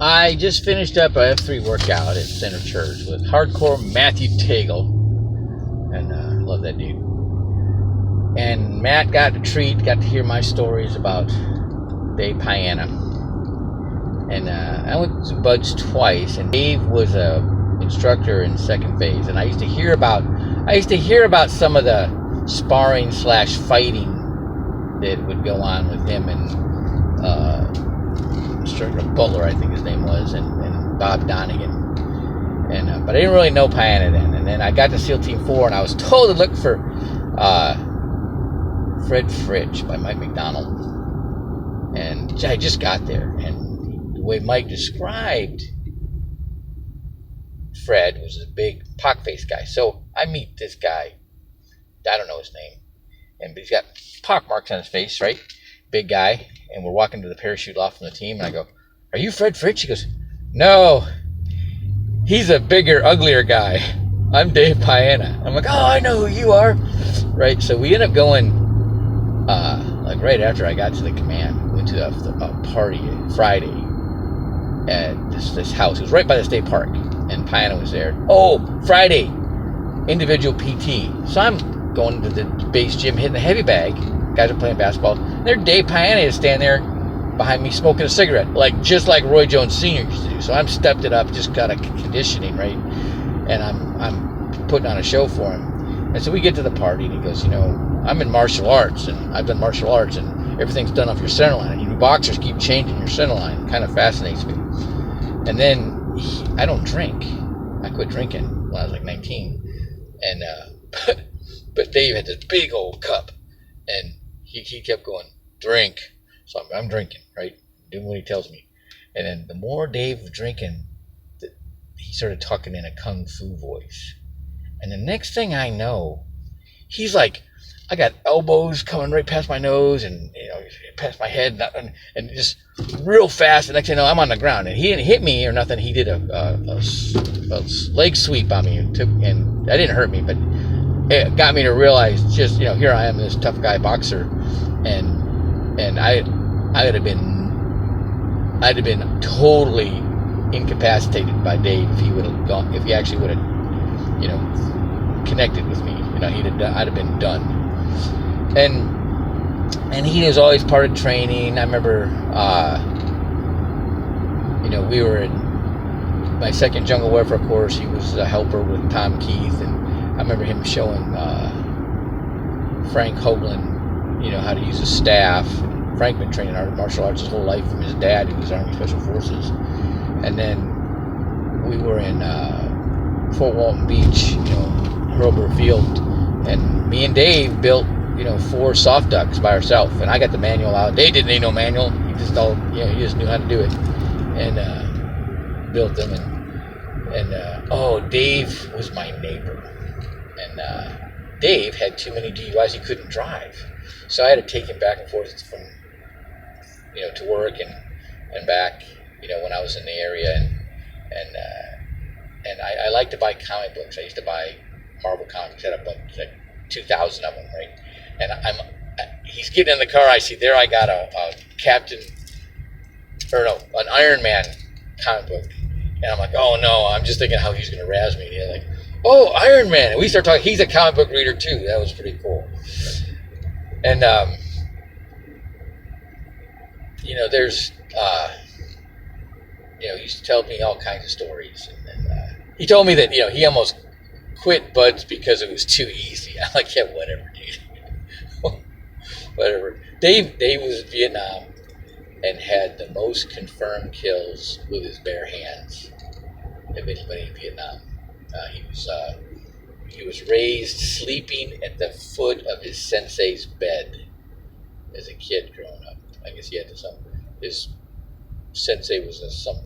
I just finished up a F3 workout at Center Church with hardcore Matthew Tagle, and I love that dude. And Matt got to hear my stories about Dave Paaina. And I went to Bud's twice, and Dave was a instructor in second phase, and I used to hear about some of the sparring / fighting that would go on with him and instructor Butler, I think his name was, and Bob Donegan. And but I didn't really know Paaina then. And then I got to SEAL Team 4, and I was told to look for Fred Fritsch by Mike McDonald. And I just got there, and the way Mike described Fred was a big pock-faced guy. So I meet this guy, I don't know his name, but he's got pock marks on his face, right? Big guy, and we're walking to the parachute loft from the team, and I go, "Are you Fred Fritsch?" He goes, "No, he's a bigger, uglier guy. I'm Dave Paaina." I'm like, "Oh, I know who you are." Right, so we end up going, like right after I got to the command, we went to a party Friday at this house. It was right by the state park, and Paaina was there. Oh, Friday, individual PT. So I'm going to the base gym, hitting the heavy bag. Guys are playing basketball. There, Dave Paaina is standing there behind me smoking a cigarette, just like Roy Jones Sr. used to do. So I'm stepped it up, just got a conditioning, right? And I'm putting on a show for him. And so we get to the party, and he goes, "I'm in martial arts, and I've done martial arts, and everything's done off your center line. And you boxers keep changing your center line. It kind of fascinates me." And then I don't drink. I quit drinking when I was like 19. And but Dave had this big old cup, and he kept going, "Drink." So I'm drinking, right? Doing what he tells me. And then the more Dave was drinking, he started talking in a kung fu voice. And the next thing I know, he's like, I got elbows coming right past my nose and past my head and just real fast. The next thing I know, I'm on the ground. And he didn't hit me or nothing. He did a leg sweep on me, and that didn't hurt me, but it got me to realize just, here I am, this tough guy boxer, and I'd have been totally incapacitated by Dave if he actually would have, connected with me. I'd have been done. And he was always part of training. I remember, we were in my second jungle warfare course. He was a helper with Tom Keith, and I remember him showing Frank Hoagland, how to use a staff. Frank been training martial arts his whole life from his dad, who was Army Special Forces. And then we were in Fort Walton Beach, Hurlburt Field, and me and Dave built, 4 soft ducks by ourselves, and I got the manual out. Dave didn't need no manual. He just he just knew how to do it, and built them. And Dave was my neighbor, and Dave had too many DUIs. He couldn't drive, so I had to take him back and forth from, to work and back, when I was in the area, and I like to buy comic books. I used to buy Marvel comics. I had a bunch, like 2,000 of them, right? And he's getting in the car. I see there I got an Iron Man comic book, and I'm like, oh no! I'm just thinking how he's gonna razz me. And he's like, oh, Iron Man! And we start talking. He's a comic book reader too. That was pretty cool. And there's he used to tell me all kinds of stories, and he told me that he almost quit Buds because it was too easy. I'm like, yeah, whatever, dude. Whatever. Dave was in Vietnam and had the most confirmed kills with his bare hands of anybody in Vietnam. He was raised sleeping at the foot of his sensei's bed as a kid growing up. I guess he had his sensei was some